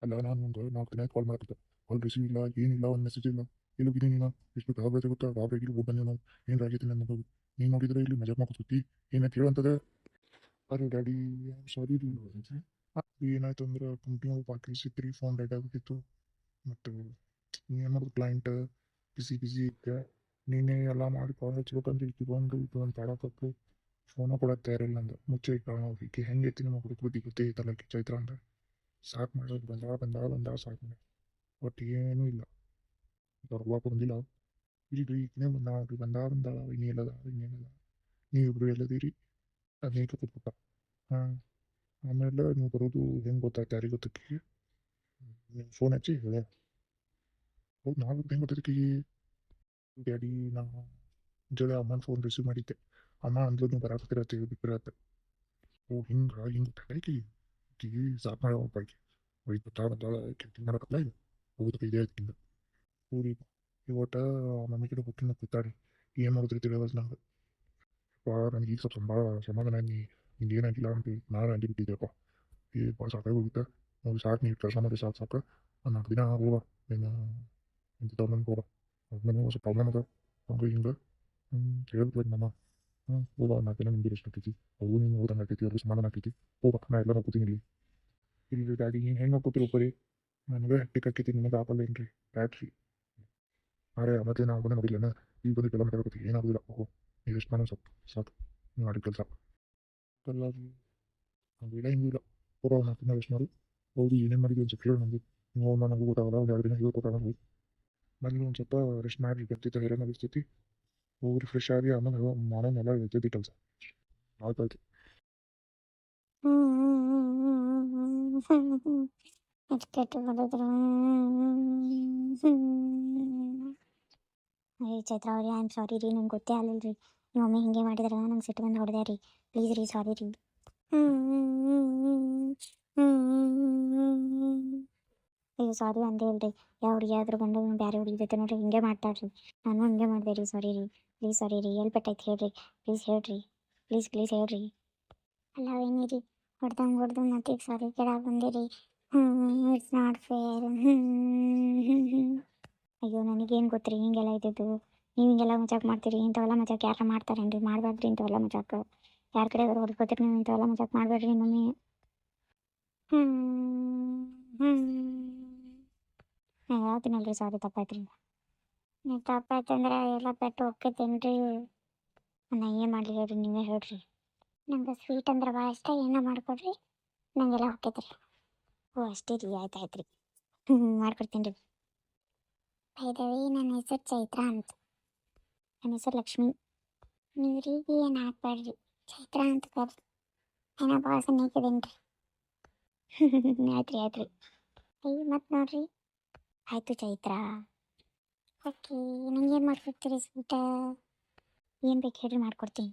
ಅಲ್ಲ ನಾನು ಒಂದು 4 ದಿನ ಕಾಲ್ ಮಾಡಕತ್ತೆ. ಕಾಲ್ ರಿಸೀವ್ ಇಲ್ಲ, ಏನಿಲ್ಲ, ಒಂದು ಮೆಸೇಜ್ ಇಲ್ಲ. ಎಲ್ಲಿದ್ದೀನಿ ನೀನು? ಎಷ್ಟು ಗಾಬರಿ ಗೊತ್ತಾ? ಗಾಬರಿಯಾಗಿ ಹೋಗಿ ಬಂದೆ ನಾವು. ಏನು ಆಗೈತೆ ನನ್ನ ಮಗು? ನೀನು ನೋಡಿದ್ರೆ ಇಲ್ಲಿ ಮಜಾಕ್ ಮಾಡ್ಕೊತಿ. ಏನಂತ ಹೇಳಂತದ? ಅರೆ ಡ್ಯಾಡಿ, ಸಾರಿ ರೀ. ಏನಾಯ್ತು ಅಂದ್ರೆ ಕಂಪ್ನಿ ಪಾರ್ಟಿ ಸಿಕ್ಕ್ರಿ, ಫೋನ್ ಡೆಡ್ ಆಗಿತ್ತು. ಮತ್ತು ಏನು ಮಾಡೋದು, ಕ್ಲೈಂಟ್ ಬಿಸಿ ಇದ್ದೆ. ನೀನೇ ಎಲ್ಲ ಮಾಡಿ ಕಾಲ್ ಹಚ್ಬೇಕಂದ್ರೆ ಈಕೆ ಬಂದು ಇದು ಒಂದು ತಾಡಕತ್ತು. ಫೋನ ಕೊಡಕ್ಕೆ ತಯಾರಿಲ್ಲ ನಂದು. ಮುಚ್ಚೆ ಇಟ್ಟಾಳ ನಾವು. ಈಕೆ ಹೆಂಗೆ ಐತಿ ನಮ್ಮ ಹುಡುಗ ಬುದ್ಧಿ ಗೊತ್ತೇ ಐತಲ್ಲ ಆಕಿ ಚೈತ್ರ ಅಂತ. ಸಾಕು ಮಾಡೋದು, ಬಂದ ಸಾಕು ಮಾಡಿ. ಒಟ್ಟು ಏನೂ ಇಲ್ಲ. ದೊಡ್ಡ ಬಂದಿಲ್ಲ. ಇಲ್ರಿ ಈಗಿನೇ ಬಂದಾಳ ಇನ್ನೇನದ ಇನ್ನೇನದ. ನೀವಿಬ್ರು ಎಲ್ಲದಿರಿ? ಅನೇಕ ಕೂತ್ಬಿಟ್ಟ. ಹಾಂ, ಆಮೇಲೆ ನೀವು ಬರೋದು ಹೆಂಗೆ ಗೊತ್ತಾಯ್ತು? ಯಾರಿಗೆ ಗೊತ್ತಕ್ಕಿ? ನೀವು ಫೋನ್ ಹಚ್ಚಿ ಹೇಳ. ಹೌದು, ನಾವು ಹೆಂಗೆ ಗೊತ್ತೈತಿ? ಡ್ಯಾಡಿ, ನಾನು ಜೊತೆ ಅಮ್ಮನ ಫೋನ್ ರಿಸೀವ್ ಮಾಡಿದ್ದೆ. ಅಮ್ಮ ಅಂದ್ಲು ನೀವು ಬರಾಕತ್ತಿರತ್ತೆ ಬಿಟ್ಟಿರತ್ತೆ. ಓ ಹಿಂಗೆ ತಡಕಿ ಸಾಕು ಮಾಡೋ ಬಾಯ್ಗೆ. ಒಯ್ದು ಬಂದಾಳ ಕೆಲ್ಟಿಂಗ್ ಮಾಡಕತ್ತಲ್ಲ ಈಗ. ಹೋಗೋದಕ್ಕೆ ಇದೇ ಆಯ್ತು. ಊರಿ ಇವತ್ತ ಮಮ್ಮಿ ಕಡೆ ಹೋಗ್ತೀನಿ ಕೂತಾಡಿ. ಏನು ಮಾಡಿದ್ರಿ ತಿಳಿಯೋದು ನಂಗೆ. ನನಗೆ ಈಗ ಸ್ವಲ್ಪ ಭಾಳ ಸಮಾಧಾನ ನಿಂಗೆ ಏನಾಗಿಲ್ಲ ಅಂತ ನಾನು ಅಂದಿಬಿಟ್ಟಿದ್ದೆಪ್ಪ. ಭಾಳ ಸಾಕಾಗಿ ಹೋಗಿದ್ದೆ. ನೋಡಿ ಸಾಕು, ನೀವು ಕೆಲಸ ಮಾಡಿ ಸಾಕು ಸಾಕು. ಒಂದು 4 ದಿನ ಹೋಗ. ನೀನು ಇಂಥ ತಗೊಂಡು ಹೋಗ. ಅದ್ಮೇಲೆ ಸ್ವಲ್ಪ ಪ್ರಾಬ್ಲಮ್ ಅದ ಹಂಗೆ ಹಿಂಗೆ ಹೇಳ್ಬೇಕು ನಮ್ಮ. ಹೋಗ 4 ದಿನ ನಿಮ್ಗೆ ಎಷ್ಟು ಆಗ್ತೈತಿ. ಅವು ನೀನು ಹೋದಂಗೆ ಆಗ್ತೈತಿ, ಅವ್ರಿಗೆ ಸಮಾಧಾನ ಆಗ್ತೈತಿ. ಹೋಗ್ಬೇಕು, ನಾ ಎಲ್ಲ ನೋಡ್ಕೊತೀನಿ ಇಲ್ಲಿ. ಇಲ್ಲಿ ಡ್ಯಾಡಿ ನೀನು ಹೆಂಗೆ ನೋಡ್ಕೊತೀರಿ ಒಬ್ಬರಿ? ನನಗೆ ಹೆಟ್ಟಿಗೆ ಹಾಕೈತಿ, ನಿಮಗೆ ಆಗಲ್ಲ ಏನ್ರಿ ಬ್ಯಾಟ್ರಿ? ಅರೆ ಮತ್ತೆ ನಾವು ಬಂದು ನೋಡಿಲ್ಲ. ಈಗ ಬಂದು ಕೆಲಸ ಮಾತಾಡ್ಕೊತೀವಿ, ಏನಾಗೋದಿಲ್ಲ. ಓಹೋ, ನೀವು ಎಷ್ಟು ಮಾಡೋದು ಸಾಕು ಸಾಕು. ನೀವು ಮಾಡಿದ ಕೆಲಸ ಎಲ್ಲ ಹಂಗಿಲ್ಲ ಹಿಂಗೂ ಇಲ್ಲ. ಹೋಗೋ 4 ದಿನ ರೆಸ್ಟ್ ಮಾಡಿ. ಹೌದು, ಏನೇನು ಮಾಡಿದ್ವಿ ಒಂದು ಸ್ವಲ್ಪ ಹೇಳು ನನಗೆ. ನೀವು ನನಗೂ ಗೊತ್ತಾಗಲ್ಲ, ಒಂದು 2 ದಿನ ಹೇಳ್ಕೊಟ್ಟಾಗ ನನಗೆ. ಬಂದು ಒಂದು ಸ್ವಲ್ಪ ರೆಸ್ಟ್ ಮಾಡಿ ಬರ್ತಿತ್ತು, ಹೇಳೋ ಅನಿಸ್ತೈತಿ. ಹೋಗ್ರಿ ಫ್ರೆಶ್ ಆಗಿ ಆಮೇಲೆ ಮಾಡೋನೆಲ್ಲ ಇರ್ತೈತಿ ಕೆಲಸ. ಆಯ್ತಾಯ್ತು. ಕೆಟ್ಟು ಬರೋದ್ರು. ರೀ ಚೈತ್ರ ಅವ್ರಿ, ಐ ಆಮ್ ಸಾರಿ ರೀ. ನಂಗೆ ಗೊತ್ತೇ ಆಗಲಿಲ್ಲ ರೀ. ನಿಮ್ಮ ಮಮ್ಮಿ ಹಿಂಗೆ ಮಾಡಿದ್ರೆ ನಂಗೆ ಸಿಟ್ಟು ಬಂದು ಹೊಡೆದೆ ರೀ. ಪ್ಲೀಸ್ ರೀ, ಸಾರಿ ರೀ. ಅಯ್ಯೋ ಸಾರಿ ಅಂತ ಹೇಳ್ರಿ. ಯಾವ ಹುಡುಗಿ ಆದ್ರೂ ಬಂದು ಬೇರೆ ಹುಡುಗಿ ಜೊತೆ ನೋಡ್ರಿ ಹಿಂಗೆ ಮಾಡ್ತಾರ್ರಿ. ನಾನು ಹಿಂಗೆ ಮಾಡಿದೆ ರೀ. ಸಾರಿ ರೀ, ಪ್ಲೀಸ್ ಸಾರಿ ರೀ. ಎಲ್ಲಿ ಪೆಟ್ಟೈತೆ ಹೇಳ್ರಿ, ಪ್ಲೀಸ್ ಹೇಳ್ರಿ. ಪ್ಲೀಸ್ ಹೇಳ್ರಿ. ಅಲ್ಲ ಏನಿರಿ, ಹೊಡ್ದು ಮತ್ತೆ ಈಗ ಸಾರಿ ಕೇಳಾಕ ಬಂದಿರಿ. It's not fair. ಅಯ್ಯೋ ನನಗೇನು ಗೊತ್ತ್ರಿ ಹಿಂಗೆಲ್ಲ ಇದ್ದಿದ್ದು. ನೀವು ಹಿಂಗೆಲ್ಲ ಮಜಾಕ್ ಮಾಡ್ತೀರಿ. ಇಂಥವೆಲ್ಲ ಮಜಾಕ್ ಯಾರು ಮಾಡ್ತಾರೇನ್ರಿ? ಮಾಡಬಾರ್ದ್ರಿ ಇಂಥವೆಲ್ಲ ಮಜಾಕ್. ಯಾರ ಕಡೆ ಆದ್ರೂ ಹೊಡ್ಕೊತೀರಿ ನೀವು. ಇಂಥವೆಲ್ಲ ಮಜಾಕ್ ಮಾಡಬೇಡ್ರಿ ಮಮ್ಮಿ. ನಾನು ಹೇಳ್ತೀನಲ್ರಿ, ಸಾರಿ ತಪ್ಪಾಯ್ತು ರೀ. ನೀವು ತಪ್ಪಾಯ್ತು ಅಂದ್ರೆ ಎಲ್ಲ ಪೆಟ್ಟು ಹೋಗ್ತೇನ್ರಿ. ನಾನು ಏನು ಮಾಡಲಿ ಹೇಳ್ರಿ, ನೀವೇ ಹೇಳ್ರಿ. ನಂಗೆ ಸ್ವೀಟ್ ಅಂದ್ರೆ ಭಾಳ ಇಷ್ಟ, ಏನೋ ಮಾಡ್ಕೊಡ್ರಿ, ನಂಗೆಲ್ಲ ಹೋಗ್ತೈತ್ರಿ. ಓ ಅಷ್ಟೇ ರೀ, ಆಯ್ತು ರೀ. ಮಾಡ್ಕೊಡ್ತೀನಿ ರೀ. ಬೈದವಿ, ನನ್ನ ಹೆಸರು ಚೈತ್ರ ಅಂತ. ನನ್ನ ಹೆಸರು ಲಕ್ಷ್ಮಿ. ನೀರಿಗೆ ಏನು ಹಾಕ್ಬೇಡ್ರಿ, ಚೈತ್ರ ಅಂತ ಕರ್ರಿ. ಏನೋ ಭಾಳ ಸಣ್ಣಕ್ಕಿದ್ದೀನಿ ರೀ. ಆಯ್ತು ರೀ. ಅಯ್ಯ ಮತ್ತೆ ನೋಡ್ರಿ. ಆಯಿತು ಚೈತ್ರ. ಓಕೆ, ನಂಗೇನು ಮಾಡ್ಕೊಡ್ತೀರಿ ಸ್ವೀಟ? ಏನು ಬೇಕು ಹೇಳ್ರಿ, ಮಾಡ್ಕೊಡ್ತೀನಿ.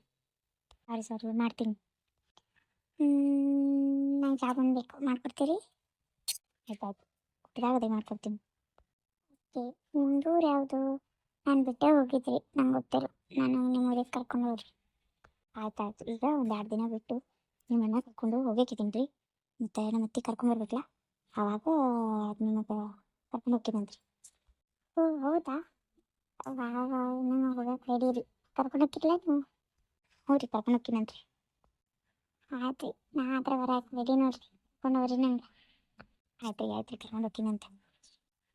ಸಾರಿ ಮಾಡ್ತೀನಿ. ನಂಗೆ ಸಾಬೂನು ಬೇಕು, ಮಾಡ್ಕೊಡ್ತೀರಿ? ಆಯ್ತು ಹುಟ್ಟಿದಾಗದೆ ಮಾಡ್ಕೊಡ್ತೀನಿ. ಓಕೆ, ನಿಮ್ದು ಊರು ಯಾವುದು? ನಾನು ಬಿಟ್ಟೇ ಹೋಗಿದ್ರಿ, ನಂಗೆ ಗೊತ್ತಿಲ್ಲ. ನಾನು ನಿಮ್ಮ ಊರಿಗೆ ಕರ್ಕೊಂಡು ಹೋಗ್ರಿ. ಆಯ್ತು ಈಗ ಒಂದು 2 ದಿನ ಬಿಟ್ಟು ನಿಮ್ಮನ್ನ ಕರ್ಕೊಂಡು ಹೋಗ್ಬೇಕಿದ್ದೀನಿ ರೀ. ಮತ್ತು ನಮ್ಮ ಅತ್ತೆ ಕರ್ಕೊಂಡು ಬರ್ಬೇಕಲ್ಲ, ಆವಾಗ ನಿಮಗೆ ಕರ್ಕೊಂಡು ಹೋಗ್ತೀನಂತ್ರಿ. ಓ ಹೌದಾ? ನಾನು ಹೋಗಕ್ಕೆ ರೆಡಿ ರೀ. ಕರ್ಕೊಂಡು ಹೋಗ್ತಿರಲ್ಲ ನೀವು? ಹ್ಞೂ ರೀ, ಕರ್ಕೊಂಡು ಹೋಗ್ತೀನಂತ್ರಿ. ಆಯ್ತು ರೀ, ನಾ ಹತ್ರ ಬರಕ್ಕೆ ರೆಡಿ ನೋಡ್ರಿ. ಕರ್ಕೊಂಡು ಹೋಗ್ರಿ ನಂಗೆ. ಆಯ್ತು ರೀ, ಕರ್ಕೊಂಡು ಹೋಗ್ತೀನಂತೆ.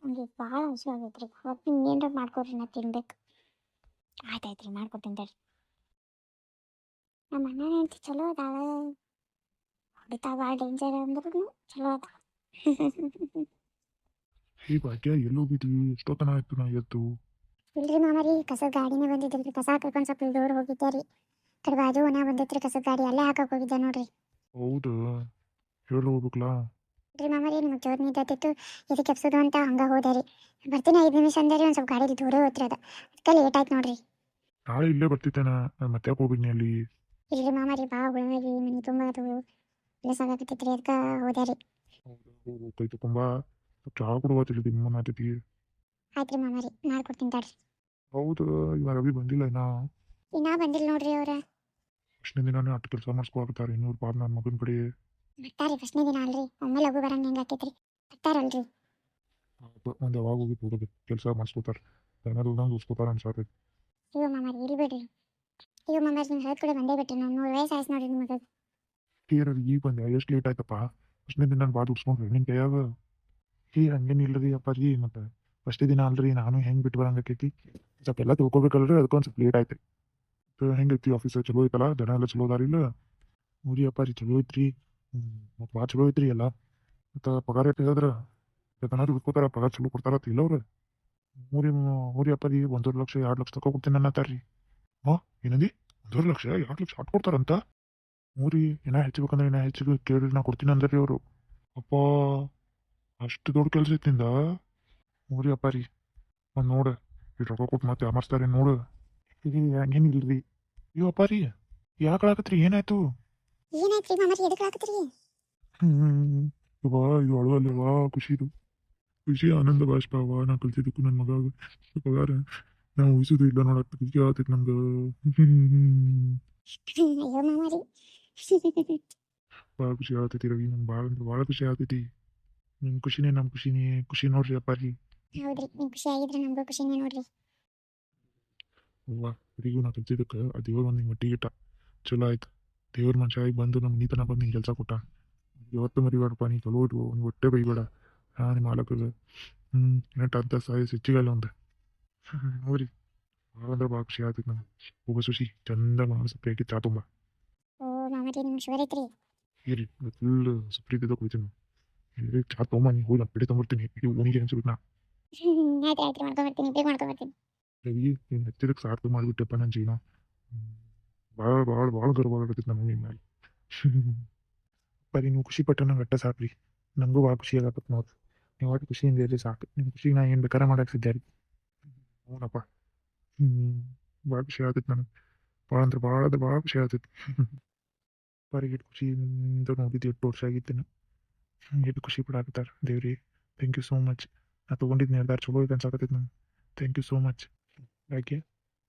ನನಗೆ ಭಾಳ ಹಸು ಆಗೈತೆ ರೀ. ಹೊತ್ತು ಇನ್ನೇನಾರ ಮಾಡ್ಕೊಡ್ರಿ, ನಾ ತಿನ್ಬೇಕು. ಆಯ್ತು ರೀ, ಮಾಡ್ಕೊಡ್ತೀನಿ ತಡ್ರಿ. ನಮ್ಮ ಅಣ್ಣ ಹೆಂಡತಿ ಚಲೋ ಅದಾಳ. ಹೊಡಿತಾ ಭಾಳ ಡೇಂಜರ್ ಅಂದ್ರೂ ಚಲೋ ಅದ. ಹೇ ಭಾಗ್ಯ, ಎಲ್ಲಿ ಹೋಗಿದ್ವಿ? ಎಷ್ಟೊತ್ತನ ಆಯ್ತು ನಾ ಎದ್ದು. ಇಲ್ರಿ ಮಾಮರಿ, ಕಸದ ಗಾಡಿನೇ ಬಂದಿದ್ದಿಲ್ರಿ. ಕಸ ಹಾಕೊಂಡು ಸ್ವಲ್ಪ ದೂರ ಹೋಗಿದ್ದೆ ರೀ. ಕಡೆ ಬಾಜು ಓಣ್ಯಾಗ ಬಂದೈತ್ರಿ ಕಸದ ಗಾಡಿ, ಅಲ್ಲೇ ಹಾಕಕ್ಕೆ ಹೋಗಿದ್ದೆ ನೋಡ್ರಿ. ಹೌದು, ಹೇಳಿ ಹೋಗ್ಬೇಕಲ್ಲ. ಇಲ್ರಿ ಮಾಮರಿ, ನಿಮಗೆ ಜೋರ್ ನಿಂತೈತಿತ್ತು, ಇದಕ್ಕೆ ಎಪ್ಸೋದು ಅಂತ ಹಂಗೆ ಹೋದೆ ರೀ. ಬರ್ತೀನಿ 5 ನಿಮಿಷ ಅಂದೆ ರೀ. ಒಂದು ಸ್ವಲ್ಪ ಗಾಡಿ ದೂರ ಹೋತ್ರಿ, ಅದಕ್ಕೆ ಲೇಟ್ ಆಯ್ತು ನೋಡ್ರಿ. ನಾಳೆ ಇಲ್ಲೇ ಬರ್ತಿದ್ದೇನೆ, ಮತ್ತೆ ಯಾಕೆ ಹೋಗಿದ್ನಿ ಅಲ್ಲಿ? ಇಲ್ರಿ ಮಾಮರಿ, ಭಾಳ ಹುಳುವಾಗಿ ಮನೆ ತುಂಬ ಅದು ಕೆಲಸ ಆಗಕತ್ತೈತ್ರಿ, ಅದಕ್ಕೆ ಹೋದೆ ರೀ. ಹೌದು, ಕೈ ತುಂಬ ಚಹಾ ಕೊಡುವ ತಿಳಿದಿ ನಿಮ್ಮ ಜೊತೆಗೆ. ಆಯ್ತು ರೀ ಮಾಮರಿ, ಮಾಡ್ಕೊಡ್ತೀನಿ ತಡ್ರಿ. ಹೌದು, ಇವಾಗ ರವಿ ಬಂದಿಲ್ಲ ಇನ್ನ. ಇನ್ನೂ ಬಂದಿಲ್ಲ ನೋಡ್ರಿ ಅವ್ರ. ಅಷ್ಟನೇ ದಿನಾನೇ ಅಟ್ಟು ಕೆಲಸ ಮಾಡಿಸ್ಕೊಳಕತ್ತಾರೆ 200 ಪಾಪ ನನ್ನ ಮಗನ ಕಡೆ. ಬರ್ತಾರಿ ಫಸ್ಟ್ನೇ ದಿನ ಅಲ್ರಿ, ಒಮ್ಮೆ ಲಘು ಬರಂಗೆ ಹೆಂಗೆ ಆಕೈತ್ರಿ. ಬರ್ತಾರಲ್ರಿ. ಒಂದು ಯಾವಾಗ ಹೋಗಿ ಹೋಗೋದು ಕೆಲಸ ಮಾಡಿಸ್ಕೋತಾರೆ ದನದಲ್ದಂಗೆ ಉಸ್ಕೋತಾರೆ ಅನ್ಸಾತೈತಿ. ಅಯ್ಯೋ ಮಾಮಾರಿ ಇಲ್ಲಿ ಬಿಡ್ರಿ. ಅಯ್ಯೋ ಮಾಮಾರಿ ನೀವು ಹೇಳ್ ಕೂಡ ಬಂದೇ ಬಿಟ್ರಿ. ನಾನು 3 ವಯಸ್ಸು ಆಯ್ತು ನೋಡ್ರಿ ನಿಮಗೆ. ಹೀರದು ಈಗ ಬಂದೆ ಎಷ್ಟು ಲೇಟ್ ಆಯ್ತಪ್ಪ. ಫಸ್ಟ್ನೇ ದಿನ ನಾನು ಭಾಳ ಉಡ್ಸ್ಕೊಂಡ್ರಿ ನಿಮ್ಮ ಕೈಯಾಗ. ಹಂಗೇನಿಲ್ಲ ರೀ ಅಪ್ಪಾಜಿ, ಮತ್ತು ಫಸ್ಟೇ ದಿನ ಅಲ್ರಿ, ನಾನು ಹೆಂಗೆ ಬಿಟ್ಟು ಬರಂಗೈತಿ ಸ್ವಲ್ಪ ಎಲ್ಲ ತಿಳ್ಕೊಬೇಕಲ್ರಿ, ಅದಕ್ಕೊಂದು ಸ್ವಲ್ಪ ಲೇಟ್ ಆಯ್ತು. ಹೆಂಗೈತಿ ಆಫೀಸ್ ಚಲೋ ಐತಲ್ಲ, ದನ ಎಲ್ಲ ಚಲೋ ಅದಾರಿಲ್ಲ? ಮೂರಿ ಅಪ್ಪಾಜಿ ಚಲೋ ಐತ್ರಿ. ಮತ್ತು ಭಾಳ ಚಲೋ ಐತ್ರಿ ಎಲ್ಲ. ಮತ್ತು ಪಗಾರ ಎಷ್ಟು ಹೇಳಿದ್ರೆ ದನ ಉಳ್ಕೋತಾರ, ಪಗಾರ ಚಲೋ ಕೊಡ್ತಾರತ್ತ ಇಲ್ಲ ಅವ್ರು? ಮೂರಿ ಅಪ್ಪಾಜಿ 1.5 ಲಕ್ಷ 2 ಲಕ್ಷ ತಗೋ ಕೊಡ್ತೀನಿ ಅನ್ನತ್ತಾರ್ರಿ. ಹಾಂ ಏನಂದಿ? 1.5 ಲಕ್ಷ 2 ಲಕ್ಷ ಆಟ್ ಕೊಡ್ತಾರಂತ? ಮೂರಿ ಏನೋ ಹೆಚ್ಚಬೇಕಂದ್ರೆ ಏನೋ ಹೆಚ್ಚಿಗೆ ಕೇಳಿ ನಾ ಕೊಡ್ತೀನಿ ಅಂದ್ರಿ ಅವರು. ಅಪ್ಪ ಅಷ್ಟು ದೊಡ್ಡ ಕೆಲಸ ಐತಿಂದ? ಮೂರಿ ಅಪ್ಪಾರಿ ಒಂದು ನೋಡು, ಈ ರೊಕ್ಕ ಕೊಟ್ಟು ಮತ್ತೆ ಅಮರ್ಸ್ತಾರೆ ನೋಡು. ಹಂಗೇನಿಲ್ರಿ. ಅಯ್ಯೋ ಅಪ್ಪಾರಿ ಯಾಕಳಾಕತ್ರಿ, ಏನಾಯ್ತು? ಏನಾಯ್ತ್ರಿ ಮಾಮಾರಿ ಎದಕ್ಕೆ ಹಾಕತ್ರಿ? ವಾ ಇದು ಅಳವಲ್ಲವಾ, ಖುಷಿ ಆನಂದ ಬಾಷ್ಪವ ನಾ ಕಲ್ತಿದ್ದಕ್ಕೂ ನನ್ನ ಮಗ ಪಗಾರ ನಾವು ಉಳಿಸೋದು ಇಲ್ಲ ನೋಡಕ್ ಖುಷಿ ಆಗತೈತಿ ನಮ್ಗೆ. ಅಯ್ಯೋ ಮಾಮಾರಿ. ಭಾಳ ಖುಷಿ ಆಗತೈತಿ ರವಿ, ನಂಗೆ ಭಾಳ ಅಂದ್ರೆ ಭಾಳ ಖುಷಿ ಆಗತೈತಿ. ನಿಮ್ಮ ಖುಷಿನೇ ನಮ್ಮ ಖುಷಿನೇ ಖುಷಿ ನೋಡ್ರಿ ಅಪ್ಪಾರಿ. ಹೌದ್ರಿ, ನೀವು ಖುಷಿ ಆಗಿದ್ರೆ ನಮಗೂ ಖುಷಿನೇ ನೋಡ್ರಿ. ಅವ್ವ ಇವರಿಗೂ ನಾ ಕಲ್ತಿದ್ದಕ್ಕೆ ಆ ದೇವ್ರ ಒಂದು ಹಿಂಗೆ ಮಟ್ಟಿಗೆ ಇಟ್ಟ, ಚಲೋ ಆಯ್ತು. ದೇವ್ರ ಮನುಷ್ಯ ಆಗಿ ಬಂದು ನಮ್ಮ ನೀತನ ಬಂದು ಹಿಂಗೆ ಕೆಲಸ ಕೊಟ್ಟ. ಇವತ್ತು ಮರಿಬೇಡಪ್ಪ, ನೀ ಚಲೋ ಇಟ್ಕೋ, ಒಂದು ಹೊಟ್ಟೆ ಬೈಬೇಡ. ಹಾಂ ನಿಮ್ಮ ಮಾಲಕಗೆ ನೆಟ್ ಅಂತ ಸಾಯಿಸಿ ಹೆಚ್ಚಿಗಲ್ಲ ಒಂದು. ಹೋಗ್ರಿ, ಭಾಳ ಅಂದ್ರೆ ಭಾಳ ಖುಷಿ ಆಗ್ತೈತೆ ನಂಗೆ. ಹೋಗ ಸುಶಿ ಚಂದ ಮನಸ್ಸು ಪ್ಲೇಟಿ ಚಾ ತುಂಬ ಓ ಮಾಮಾರಿ ನಿಮ್ಗೆ ಶುಗರ್ ಐತ್ರಿ? ಇರಿ ಫುಲ್ ಸುಪ್ರೀತಿದ್ದ ಕುಳಿತೀನಿ. ಚಾ ತೊಗೊಂಬ, ನೀ ಹೋಗಿ ನಾನು ಪೇಟೆ ತೊಗೊಂಬರ್ತೀನಿ, ಇದು ಓಣಿಗೆ ಅನ್ಸ್ಬಿಟ್ಟು ನಾ. ಆಯ್ತು ಆಯ್ತು ಮಾಡ್ಕೊಂಬರ್ತೀನಿ, ಬೇಗ ಮಾಡ್ಕೊಂಬರ್ತೀನಿ. ರವಿ ನೀನು ಹತ್ತಿರಕ್ಕೆ ಸಾರ್ಥಕ ಮಾಡಿಬಿಟ್ಟೆಪ್ಪ ನನ್ನ ಜೀವನ. ಭಾಳ ಭಾಳ ಭಾಳ ಗರ್ವ ಆಗತ್ತೈತೆ ನಮಗೆ ನಿಮ್ಮ ಮೇಲೆ. ಬರೀ ನೀವು ಖುಷಿ ಪಟ್ಟ ನಂಗೆ ಅಟ್ಟ ಸಾಕ್ರಿ, ನನಗೂ ಭಾಳ ಖುಷಿ ಆಗತ್ತೆ ನೋಡ್ರಿ. ನೀವು ಒಟ್ಟು ಖುಷಿಯಿಂದ ಇರಲಿ ಸಾಕು, ನಿಮ್ಮ ಖುಷಿಗೆ ನಾ ಏನು ಬೇಕಾರೆ ಮಾಡಕ್ಕೆ ಸಿದ್ಧ ರೀ. ಹ್ಞೂನಪ್ಪ. ಭಾಳ ಖುಷಿ ಆಗ್ತೈತೆ ನನಗೆ, ಭಾಳ ಅಂದ್ರೆ ಭಾಳ ಖುಷಿ ಆಗ್ತೈತಿ. ಬರೀ ಇಟ್ಟು ಖುಷಿಯಿಂದ ನೋಡಿದ್ದು 8 ವರ್ಷ ಆಗಿತ್ತೇನೆ. ಎಷ್ಟು ಖುಷಿ ಪಡಾಕತ್ತಾರ ದೇವ್ರಿ. Thank you so much. ನಾ ತೊಗೊಂಡಿದ್ದು ನಿರ್ಧಾರ ಚಲೋ ಇದೆ ಅನ್ಸಾಕತ್ತೈತೆ ನಂಗೆ. Thank you so much. ಯಾಕೆ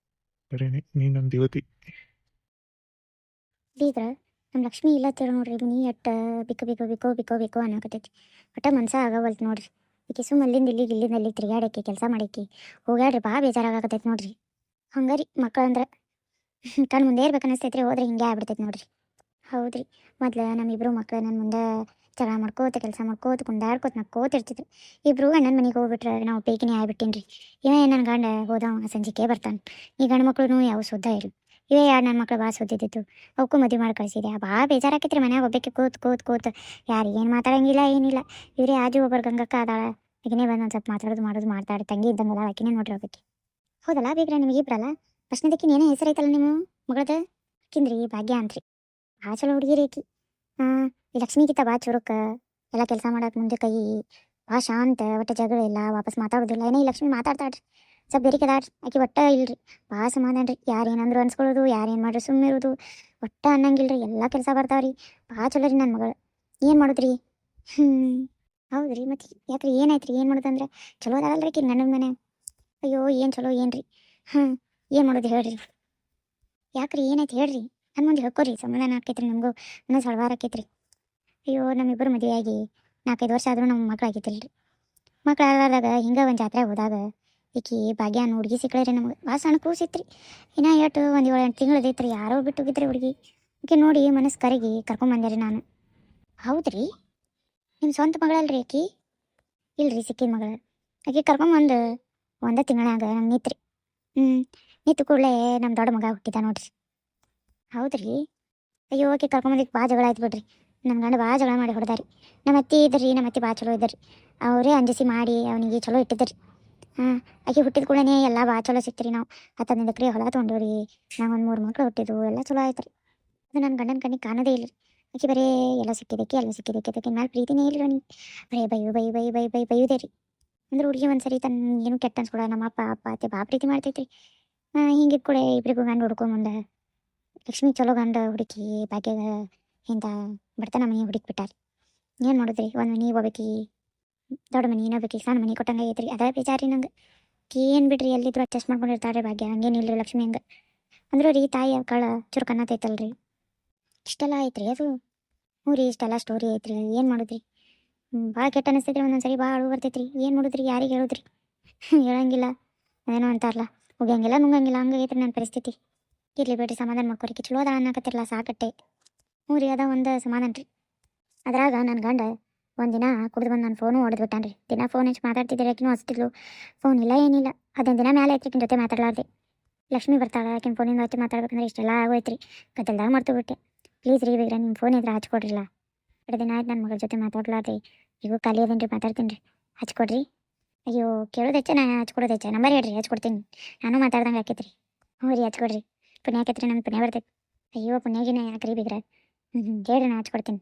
ಬರೇನೆ ನೀ ನನ್ನ ದೇವತೆ. ಬೀಗ್ರ ನಮ್ಮ ಲಕ್ಷ್ಮಿ ಇಲ್ಲ ತಿಳ ನೋಡ್ರಿ, ನೀ ಎಟ್ಟ ಬಿಕ್ಕ ಬಿಕ್ಕ ಬಿಕ್ಕೋ ಬಿಕ್ಕೋ ಬಿಕ್ಕೋ ಅನ್ನಕತ್ತೈತಿ. ಒಟ್ಟ ಮನ್ಸ ಆಗವಲ್ತು ನೋಡ್ರಿ. ಈಕೆ ಸುಮ್ಮ ಅಲ್ಲಿಂದ ಇಲ್ಲಿಗೆ ತಿರುಗಾಡಕ್ಕೆ ಕೆಲಸ ಮಾಡಕ್ಕೆ ಹೋಗ್ಯಾಡ್ರಿ, ಭಾಳ ಬೇಜಾರಾಗತ್ತೈತಿ ನೋಡ್ರಿ. ಹಂಗಾರಿ ಮಕ್ಕಳಂದ್ರೆ ಕಣ್ಣು ಮುಂದೆ ಇರ್ಬೇಕು ಅನಿಸ್ತೈತ್ರಿ, ಹೋದ್ರೆ ಹಿಂಗೆ ಆಗ್ಬಿಡ್ತೈತಿ ನೋಡ್ರಿ. ಹೌದ್ರಿ, ಮೊದ್ಲು ನಮ್ಮಿಬ್ರು ಮಕ್ಳು ನನ್ನ ಮುಂದೆ ಜಗಳ ಮಾಡ್ಕೋತ ಕೆಲಸ ಮಾಡ್ಕೋತ ಕುಂದಾಡ್ಕೋತ ನಕ್ಕೋತ ಇರ್ತಿದ್ರು. ಇಬ್ರು ಅಣ್ಣನ ಮನೆಗೆ ಹೋಗ್ಬಿಟ್ರೆ ನಾವು ಬೇಕಿನೇ ಆಗ್ಬಿಟ್ಟಿನ್ರಿ. ಇವ ನನ್ನ ಗಂಡ ಹೋದವ ಸಂಜಿಕೆ ಬರ್ತಾನೆ. ಈ ಗಂಡು ಮಕ್ಳು ಯಾವ ಸುದ್ದ ಇಲ್ಲ. ಇವೇ ಎರಡು ನನ್ನ ಮಕ್ಳು ಭಾಳ ಸುದ್ದಿದ್ದಿತ್ತು, ಅವಕ್ಕೂ ಮದುವೆ ಮಾಡಿ ಕಳಿಸಿದೆ. ಭಾಳ ಬೇಜಾರಾಕೈತ್ರಿ ಮನ್ಯಾಗ ಒಬ್ಬಕ್ಕೆ ಕೂತ್ ಯಾರು ಏನು ಮಾತಾಡಂಗಿಲ್ಲ ಏನಿಲ್ಲ. ಇವರೇ ಆಜು ಒಬ್ಬರು ಗಂಗಕ್ಕ ಅದಾಳ, ಆಕಿನೇ ಬಂದು ಒಂದು ಸ್ವಲ್ಪ ಮಾಡೋದು ಮಾಡ್ತಾಳೆ, ತಂಗಿ ಇದ್ದಂಗೆ ಅದಾಳ, ಆಕಿನೇ ನೋಡ್ರಿ ಹೋಗ್ಬೇಕು. ಹೌದಲ್ಲ ಬೇಗ್ರ, ನಿಮಗೆ ಇಬ್ರಲ್ಲ? ಫಸ್ಟ್ನೇದಕ್ಕಿನ ಏನೇ ಹೆಸರೈತಲ್ಲ ನಿಮ್ಮ ಮಗಳದ? ಆಕಿಂದ್ರಿ ಭಾಗ್ಯ ಅಂತ್ರಿ, ಭಾಳ ಚಲೋ ಹುಡುಗಿರಿ ಆಕಿ. ಈ ಲಕ್ಷ್ಮಿಗಿಂತ ಭಾಳ ಚುರುಕ, ಎಲ್ಲ ಕೆಲಸ ಮಾಡಕ್ಕೆ ಮುಂದೆ ಕೈ, ಭಾಳ ಶಾಂತ, ಒಟ್ಟು ಜಗಳ ಇಲ್ಲ, ವಾಪಸ್ ಮಾತಾಡೋದಿಲ್ಲ. ಏನೋ ಈ ಲಕ್ಷ್ಮಿ ಮಾತಾಡ್ತಾಳ್ರಿ, ಸ್ವಲ್ಪ ಬೇರೆ ಕದಾಡ್ರಿ. ಆಕಿ ಒಟ್ಟ ಇಲ್ರಿ, ಭಾಳ ಸಮಾಧಾನ ರೀ. ಯಾರೇನಂದ್ರು ಅನ್ಸ್ಕೊಳ್ಳೋದು, ಯಾರೇನು ಮಾಡ್ರಿ ಸುಮ್ಮಿರೋದು, ಒಟ್ಟ ಅನ್ನಂಗಿಲ್ರಿ. ಎಲ್ಲ ಕೆಲಸ ಬರ್ತಾವ್ರಿ, ಭಾಳ ಚಲೋ ರೀ ನನ್ನ ಮಗಳು. ಏನು ಮಾಡೋದ್ರಿ? ಹೌದ್ರಿ, ಮತ್ತೆ ಯಾಕ್ರಿ ಏನಾಯ್ತು ರೀ? ಏನು ಮಾಡೋದಂದ್ರೆ ಚಲೋ ಅದಾಗಲ್ರಿ ಆಕಿ ನನ್ನ ಮನೆ. ಅಯ್ಯೋ ಏನು ಚಲೋ ಏನ್ರಿ. ಏನು ಮಾಡೋದು ಹೇಳ್ರಿ? ಯಾಕ್ರಿ ಏನಾಯ್ತು ಹೇಳ್ರಿ? ನನ್ನ ಮುಂದೆ ಹೇಳ್ಕೊರಿ, ಸಮಾಧಾನ ಆಕೈತ್ರಿ ನಮಗೂ, ಇನ್ನೊಂದು ಸಳವಾರ ಆಕೈತ್ರಿ. ಅಯ್ಯೋ ನಮ್ಮಿಬ್ಬರು ಮದುವೆಯಾಗಿ 4-5 ವರ್ಷ ಆದರೂ ನಮ್ಮ ಮಕ್ಳು ಆಗಿದ್ದಿಲ್ರಿ. ಮಕ್ಳು ಆಗಲಾರ್ದಾಗ ಹಿಂಗೆ ಒಂದು ಜಾತ್ರೆಗೆ ಹೋದಾಗ ಈಕಿ ಭಾಗ್ಯ ಅನ್ನೋ ಹುಡುಗಿ ಸಿಕ್ಕಳ್ರಿ ನಮಗೆ. ಭಾಳ ಸಣ್ಣ ಕೂಸಿತ್ರಿ, ಇನ್ನೂ 1 7 ತಿಂಗಳು ಐತ್ರಿ. ಯಾರೋ ಬಿಟ್ಟು ಹೋಗಿದ್ರಿ ಹುಡುಗಿ. ಆಕೆ ನೋಡಿ ಮನಸ್ಸು ಕರಗಿ ಕರ್ಕೊಂಬಂದೆ ರೀ ನಾನು. ಹೌದ್ರಿ, ನಿಮ್ಮ ಸ್ವಂತ ಮಗಳಲ್ರಿ ಆಕಿ? ಇಲ್ರಿ, ಸಿಕ್ಕಿದ ಮಗಳು. ಆಕೆ ಕರ್ಕೊಂಬಂದು 1 ತಿಂಗಳಾಗ ನಂಗೆ ನಿತ್ರಿ. ನಿಂತು ಕೂಡಲೇ ನಮ್ಮ ದೊಡ್ಡ ಮಗ ಹುಟ್ಟಿದ ನೋಡ್ರಿ. ಹೌದ್ರಿ, ಅಯ್ಯೋ ಆಕೆ ಕರ್ಕೊಂಬಂದಿಕ್ಕೆ ಭಾಳ ಜಗಳ ಆಯ್ತು ಬಿಡ್ರಿ. ನನ್ನ ಗಂಡ ಭಾಳ ಜಗಳ ಮಾಡಿ ಹೊಡೆದಾರಿ. ನಮ್ಮ ಅತ್ತೆ ಇದ್ರಿ, ನಮ್ಮ ಅತ್ತೆ ಭಾಳ ಚಲೋ ಇದ್ದರಿ. ಅವರೇ ಅಂಜಿಸಿ ಮಾಡಿ ಅವನಿಗೆ ಚಲೋ ಇಟ್ಟಿದ್ದರಿ. ಆಕೆ ಹುಟ್ಟಿದ ಕೂಡಲೇ ಎಲ್ಲ ಭಾಳ ಚಲೋ ಸಿಕ್ತಿರಿ. ನಾವು 10-15 ಎಕರೆ ಹೊಲ ತೊಗೊಂಡಿವ್ರಿ. ನಂಗೆ ಒಂದು 3 ಮಕ್ಳು ಹುಟ್ಟಿದ್ವು, ಎಲ್ಲ ಚಲೋ ಆಯ್ತು ರೀ. ಅದು ನನ್ನ ಗಂಡನ ಕಣ್ಣಿಗೆ ಕಾಣೋದೇ ಇಲ್ಲ ರೀ. ಆಕೆ ಬರೀ ಎಲ್ಲ ಸಿಕ್ಕಿದ್ದಕ್ಕೆ ಆಕೆ ಮೇಲೆ ಪ್ರೀತಿನೇ ಇಲ್ಲ ಅವನಿಗೆ. ಬರೀ ಬೈಯುದೇ ರೀ. ಅಂದ್ರೆ ಹುಡುಗಿ ಒಂದ್ಸರಿ ತನ್ನ ಏನು ಕೆಟ್ಟ ಅನ್ಸ್ಕೊಡ, ನಮ್ಮ ಅಪ್ಪ ಅತ್ತೆ ಭಾಳ ಪ್ರೀತಿ ಮಾಡ್ತೈತ್ರಿ. ಹಿಂಗಿದ್ ಕೂಡ ಇಬ್ಬರಿಗೂ ಗಂಡು ಹುಡ್ಕೊಂಬಂದ ಲಕ್ಷ್ಮಿ ಚಲೋ ಗಂಡ ಹುಡುಕಿ ಭಾಗ್ಯದ ಇಂಥ ಬಡತನ ಮನೆ ಹುಡುಕ್ಬಿಟ್ಟಾರ. ಏನು ಮಾಡೋದ್ರಿ? ಒಂದು ಮನೆ ಒಬ್ಬಾಕಿ ದೊಡ್ಡ ಮನೆ, ಇನ್ನೊಬ್ಬಾಕಿ ಸಣ್ಣ ಮನೆ ಕೊಟ್ಟಂಗೆ ಐತ್ರಿ. ಅದೇ ಬೇಜಾರಿ ನಂಗೆ. ಏನು ಬಿಡ್ರಿ, ಎಲ್ಲಿದ್ರು ಅಡ್ಜಸ್ಟ್ ಮಾಡ್ಕೊಂಡಿರ್ತಾರೆ ಭಾಗ್ಯ. ಹಂಗೇನಿಲ್ಲ ರೀ ಲಕ್ಷ್ಮಿ ಹಂಗೆ. ಅಂದ್ರೆ ರೀ ತಾಯಿ ಕಳ ಚುರುಕು ಅನ್ನತೈತಲ್ರಿ. ಇಷ್ಟೆಲ್ಲ ಐತ್ರಿ ಅದು. ಹ್ಞೂ ರೀ, ಇಷ್ಟೆಲ್ಲ ಸ್ಟೋರಿ ಐತ್ರಿ. ಏನು ಮಾಡೋದ್ರಿ? ಭಾಳ ಕೆಟ್ಟ ಅನಿಸ್ತೈತ್ರಿ ಒಂದೊಂದು ಸರಿ ಭಾಳ ಅಳು ಬರ್ತೈತ್ರಿ ಏನು ಮಾಡುದ್ರಿ ಯಾರಿಗೆ ಹೇಳುದ್ರಿ ಹೇಳಂಗಿಲ್ಲ ಅದೇನೋ ಅಂತಾರಲ್ಲ ಹೋಗಂಗಿಲ್ಲ ನುಂಗಂಗಿಲ್ಲ ಹಂಗಾಗೈತ್ರಿ ನನ್ನ ಪರಿಸ್ಥಿತಿ ಇರ್ಲಿ ಬಿಡ್ರಿ ಸಮಾಧಾನ ಮಾಡ್ಕೊರಿಕೆ ಚಲೋ ಅದ ಅನ್ನಕತ್ತಿರಲ್ಲ ಸಾಕಟ್ಟೆ ಹ್ಞೂ ರೀ ಅದ ಒಂದು ಸಮಾಧಾನ ರೀ ಅದ್ರಾಗ ನನ್ನ ಗಂಡ ಒಂದಿನ ಕುಡ್ದು ಬಂದು ನನ್ನ ಫೋನು ಹೊಡೆದ್ಬಿಟ್ಟಾನ್ರಿ ದಿನ ಫೋನ್ ಹಚ್ಚಿ ಮಾತಾಡ್ತಿದ್ದೀರಿ ಆಕಿನೂ ಹಚ್ತಿದ್ಲು ಫೋನ್ ಇಲ್ಲ ಏನಿಲ್ಲ ಅದೊಂದು ದಿನ ಮೇಲೆ ಐತ್ರಿ ಜೊತೆ ಮಾತಾಡಲಾರ್ದೆ ಲಕ್ಷ್ಮಿ ಬರ್ತಾಳೆ ಆಕಿನ ಫೋನಿಂದ ಹಚ್ಚಿ ಮಾತಾಡ್ಬೇಕಂದ್ರೆ ಇಷ್ಟೆಲ್ಲ ಆಗೋಯ್ತ್ರಿ ಗದ್ದಲ್ದಾಗ ಮರ್ತು ಬಿಟ್ಟೆ ಪ್ಲೀಸ್ ರೀ ಬೇಗ್ರ ನಿಮ್ಮ ಫೋನ್ ಇದ್ರೆ ಹಚ್ಕೊಡ್ರಿಲ್ಲ 2 ದಿನ ಆಯ್ತು ನನ್ನ ಮಗಳ ಜೊತೆ ಮಾತಾಡ್ಲಾರ್ದೆ ಈಗ ಖಾಲಿ ಅದೇನು ರೀ ಮಾತಾಡ್ತೀನಿ ರೀ ಹಚ್ಕೊಡ್ರಿ ಅಯ್ಯೋ ಕೇಳೋದು ಹೆಚ್ಚ ನಾನು ಹಚ್ಕೊಡೋದು ಹೆಚ್ಚ ನಂಬರ್ ಹೇಳ್ರಿ ಹಚ್ಕೊಡ್ತೀನಿ ನಾನು ಮಾತಾಡ್ದಂಗೆ ಆಕೈತ್ರಿ ಹ್ಞೂ ರೀ ಹಚ್ಕೊಡ್ರಿ ಪುಣ್ಯ ಆಕೈತ್ರಿ ನಂಗೆ ಪುಣ್ಯ ಬರ್ತೈತೆ ಅಯ್ಯೋ ಪುಣ್ಯಾಗಿನ ಯಾಕ್ರಿ ಬಿಗ್ರ ಹೇಳ್ರಿ ನಾ ಹಚ್ಕೊಡ್ತೀನಿ